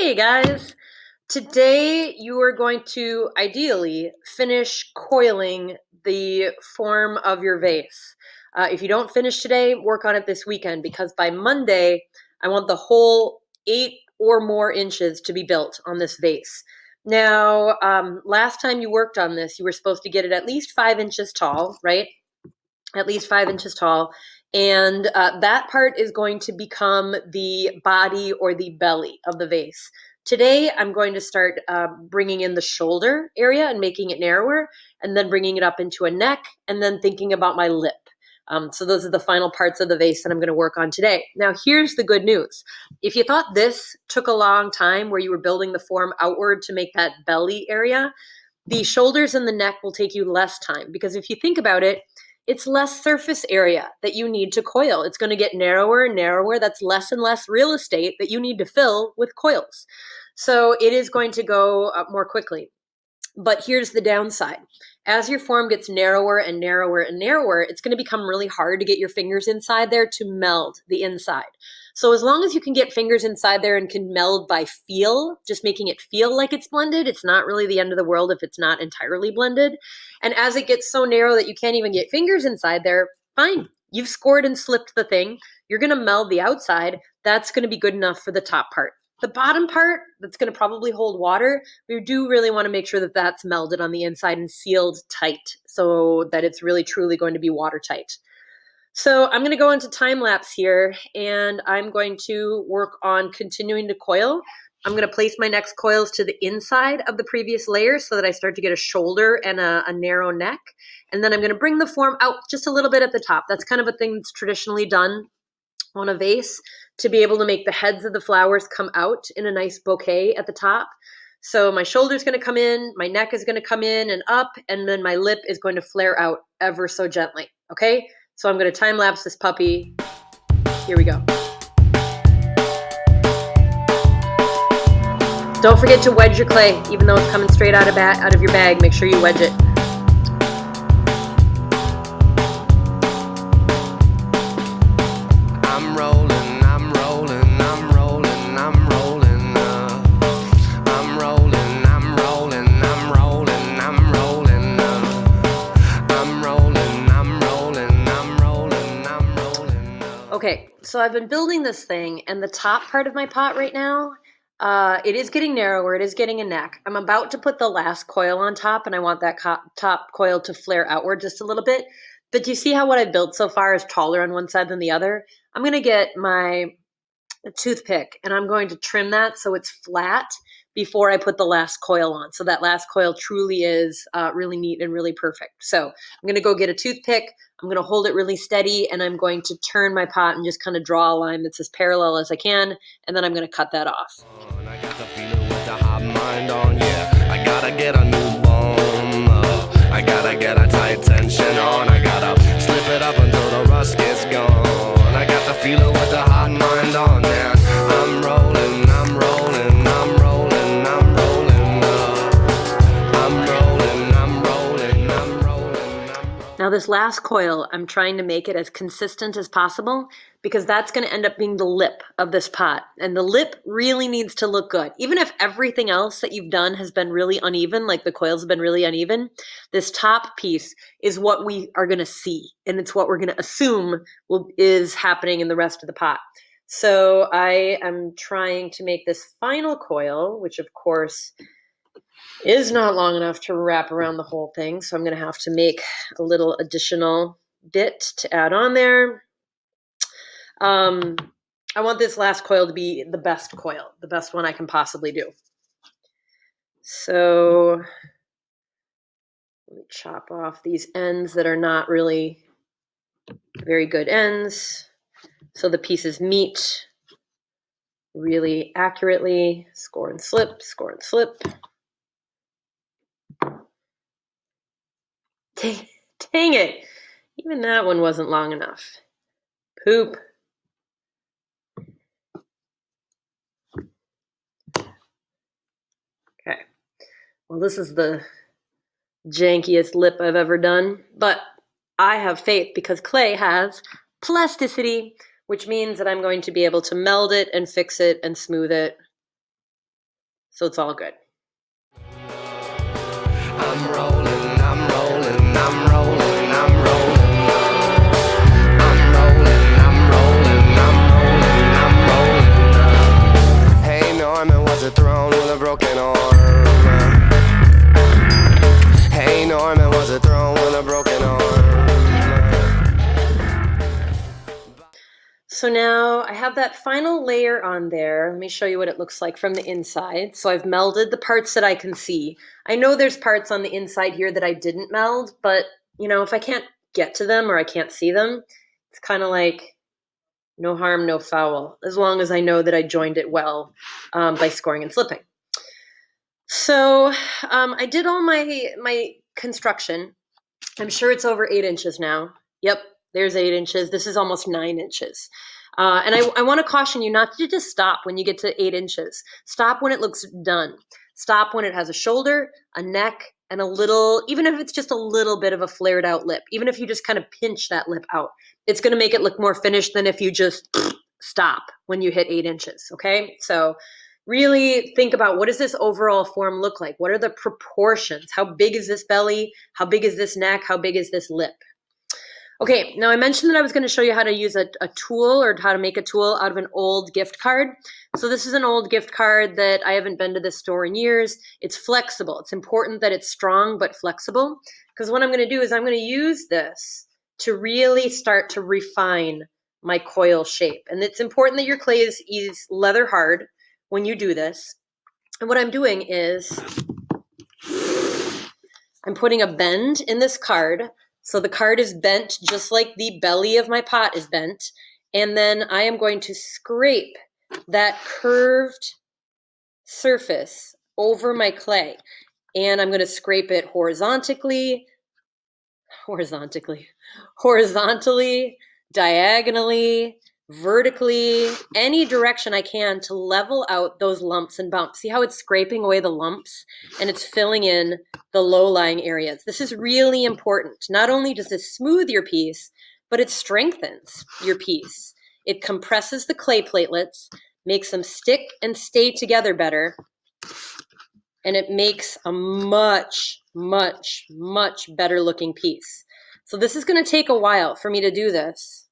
Hey guys! Today you are going to ideally finish coiling the form of your vase. If you don't finish today, work on it this weekend because by Monday I want the whole 8 or more inches to be built on this vase. Now, last time you worked on this, you were supposed to get it at least 5 inches tall, right? At least 5 inches tall. And that part is going to become the body or the belly of the vase. Today, I'm going to start bringing in the shoulder area and making it narrower, and then bringing it up into a neck, and then thinking about my lip. So those are the final parts of the vase that I'm going to work on today. Now, here's the good news. If you thought this took a long time where you were building the form outward to make that belly area, the shoulders and the neck will take you less time, because if you think about it, it's less surface area that you need to coil. It's going to get narrower and narrower. That's less and less real estate that you need to fill with coils. So it is going to go up more quickly. But here's the downside. As your form gets narrower and narrower and narrower, it's going to become really hard to get your fingers inside there to meld the inside. So as long as you can get fingers inside there and can meld by feel, just making it feel like it's blended, it's not really the end of the world if it's not entirely blended. And as it gets so narrow that you can't even get fingers inside there, fine. You've scored and slipped the thing. You're going to meld the outside. That's going to be good enough for the top part. The bottom part, that's going to probably hold water, we do really want to make sure that that's melded on the inside and sealed tight so that it's really truly going to be watertight. So I'm going to go into time lapse here, and I'm going to work on continuing to coil. I'm going to place my next coils to the inside of the previous layer so that I start to get a shoulder and a narrow neck. And then I'm going to bring the form out just a little bit at the top. That's kind of a thing that's traditionally done on a vase, to be able to make the heads of the flowers come out in a nice bouquet at the top. So my shoulder's going to come in, my neck is going to come in and up, and then my lip is going to flare out ever so gently. Okay, so I'm going to time lapse this puppy. Here we go. Don't forget to wedge your clay, even though it's coming straight out of your bag. Make sure you wedge it. Okay, so I've been building this thing, and the top part of my pot right now, it is getting narrower, it is getting a neck. I'm about to put the last coil on top, and I want that top coil to flare outward just a little bit. But do you see how what I've built so far is taller on one side than the other? I'm going to get my toothpick, and I'm going to trim that so it's flat before I put the last coil on. So that last coil truly is really neat and really perfect. So I'm going to go get a toothpick. I'm going to hold it really steady, and I'm going to turn my pot and just kind of draw a line that's as parallel as I can, and then I'm going to cut that off. I got the feeling with the hot mind on, yeah. I gotta get a new bone. I gotta get a tight tension on. I gotta slip it up until the rust gets gone. I got the feeling with the hot mind on, yeah. I'm rolling, I'm rolling, I'm rolling, I'm rolling. I'm rolling, I'm rolling, I'm rolling. Now this last coil, I'm trying to make it as consistent as possible, because that's going to end up being the lip of this pot. And the lip really needs to look good. Even if everything else that you've done has been really uneven, like the coils have been really uneven, this top piece is what we are going to see. And it's what we're going to assume is happening in the rest of the pot. So I am trying to make this final coil, which of course is not long enough to wrap around the whole thing. So I'm going to have to make a little additional bit to add on there. I want this last coil to be the best coil, the best one I can possibly do. So let me chop off these ends that are not really very good ends, so the pieces meet really accurately. Score and slip, score and slip. Dang it. Even that one wasn't long enough. Poop. Okay. Well, this is the jankiest lip I've ever done, but I have faith because clay has plasticity, which means that I'm going to be able to meld it and fix it and smooth it So it's all good. I'm rolling, I'm rolling, I'm rolling, I'm rolling. I'm rolling, I'm rolling, I'm rolling, I'm rolling. Hey Norman, was a throne with a broken arm. Hey Norman, was a throne with a broken arm. So now I have that final layer on there. Let me show you what it looks like from the inside. So I've melded the parts that I can see. I know there's parts on the inside here that I didn't meld, but you know, if I can't get to them or I can't see them, it's kind of like no harm, no foul, as long as I know that I joined it well by scoring and slipping. So I did all my construction. I'm sure it's over 8 inches now. Yep, there's 8 inches. This is almost 9 inches. And I want to caution you not to just stop when you get to 8 inches. Stop when it looks done. Stop when it has a shoulder, a neck, and a little, even if it's just a little bit of a flared out lip, even if you just kind of pinch that lip out, it's going to make it look more finished than if you just stop when you hit 8 inches. Okay, so really think about, what does this overall form look like? What are the proportions? How big is this belly? How big is this neck? How big is this lip? Okay, now I mentioned that I was going to show you how to use a tool, or how to make a tool out of an old gift card. So this is an old gift card that I haven't been to this store in years. It's flexible. It's important that it's strong but flexible, because what I'm going to do is I'm going to use this to really start to refine my coil shape. And it's important that your clay is leather hard when you do this. And what I'm doing is I'm putting a bend in this card. So the card is bent just like the belly of my pot is bent. And then I am going to scrape that curved surface over my clay. And I'm going to scrape it horizontally, diagonally, vertically, any direction I can to level out those lumps and bumps. See how it's scraping away the lumps and it's filling in the low-lying areas. This is really important. Not only does this smooth your piece, but it strengthens your piece. It compresses the clay platelets, makes them stick and stay together better, and it makes a much, much, much better looking piece. So this is going to take a while for me to do this.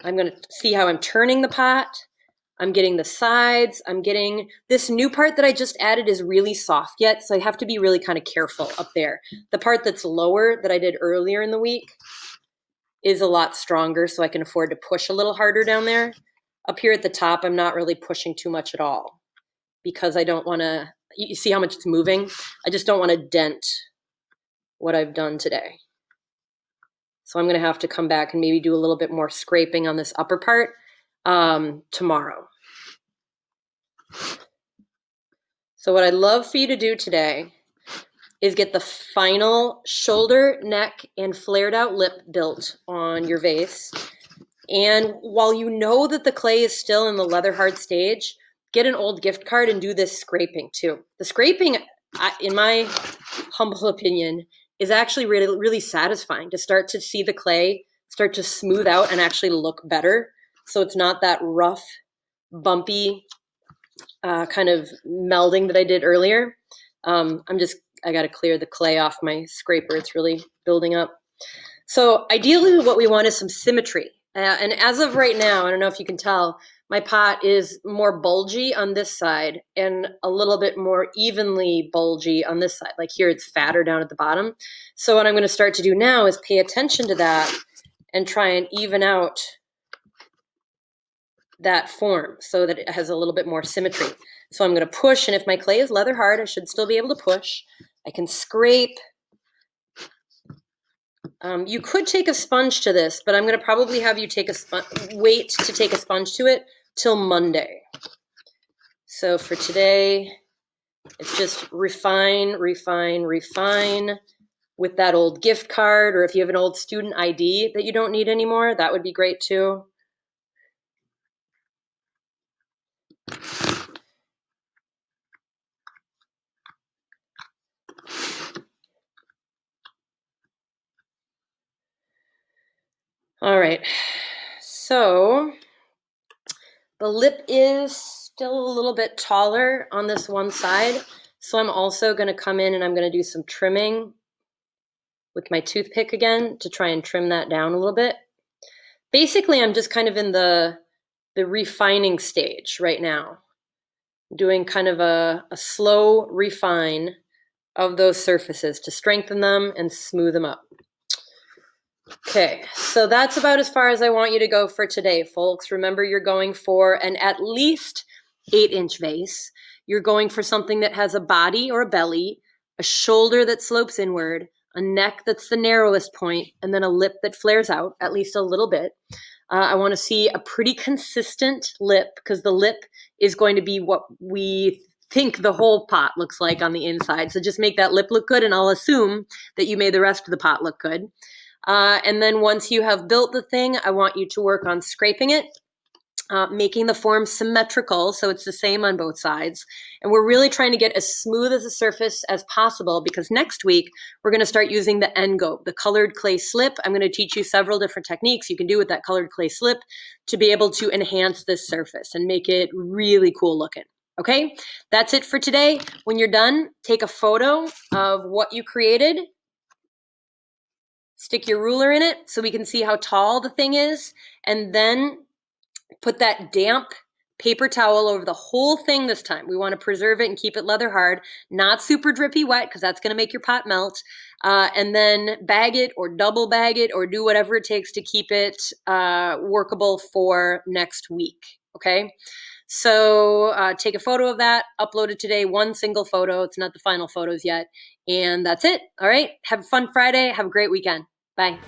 I'm going to see how I'm turning the pot. I'm getting the sides. I'm getting this new part that I just added is really soft yet, so I have to be really kind of careful up there. The part that's lower that I did earlier in the week is a lot stronger, so I can afford to push a little harder down there. Up here at the top, I'm not really pushing too much at all, because I don't want to, you see how much it's moving? I just don't want to dent what I've done today. So I'm going to have to come back and maybe do a little bit more scraping on this upper part tomorrow. So what I'd love for you to do today is get the final shoulder, neck, and flared out lip built on your vase. And while you know that the clay is still in the leather hard stage, get an old gift card and do this scraping too. The scraping, in my humble opinion, is actually really, really satisfying to start to see the clay start to smooth out and actually look better. So it's not that rough, bumpy kind of melding that I did earlier. I got to clear the clay off my scraper. It's really building up. So ideally what we want is some symmetry. And as of right now, I don't know if you can tell, my pot is more bulgy on this side and a little bit more evenly bulgy on this side. Like here, it's fatter down at the bottom. So what I'm going to start to do now is pay attention to that and try and even out that form so that it has a little bit more symmetry. So I'm going to push, and if my clay is leather hard, I should still be able to push. I can scrape. You could take a sponge to this, but I'm going to probably have you wait to take a sponge to it till Monday. So for today, it's just refine, refine, refine with that old gift card, or if you have an old student ID that you don't need anymore, that would be great too. All right, so the lip is still a little bit taller on this one side. So I'm also going to come in and I'm going to do some trimming with my toothpick again to try and trim that down a little bit. Basically, I'm just kind of in the refining stage right now, doing kind of a slow refine of those surfaces to strengthen them and smooth them up. Okay, so that's about as far as I want you to go for today, folks. Remember, you're going for an at least 8-inch vase. You're going for something that has a body or a belly, a shoulder that slopes inward, a neck that's the narrowest point, and then a lip that flares out at least a little bit. I want to see a pretty consistent lip because the lip is going to be what we think the whole pot looks like on the inside. So just make that lip look good, and I'll assume that you made the rest of the pot look good. And then once you have built the thing, I want you to work on scraping it, making the form symmetrical so it's the same on both sides. And we're really trying to get as smooth as a surface as possible because next week we're going to start using the engobe, the colored clay slip. I'm going to teach you several different techniques you can do with that colored clay slip to be able to enhance this surface and make it really cool looking. Okay, that's it for today. When you're done, take a photo of what you created. Stick your ruler in it so we can see how tall the thing is, and then put that damp paper towel over the whole thing this time. We want to preserve it and keep it leather hard, not super drippy wet because that's going to make your pot melt. And then bag it or double bag it or do whatever it takes to keep it workable for next week. Okay. So take a photo of that, upload it today, one single photo. It's not the final photos yet. And that's it. All right. Have a fun Friday. Have a great weekend. Bye.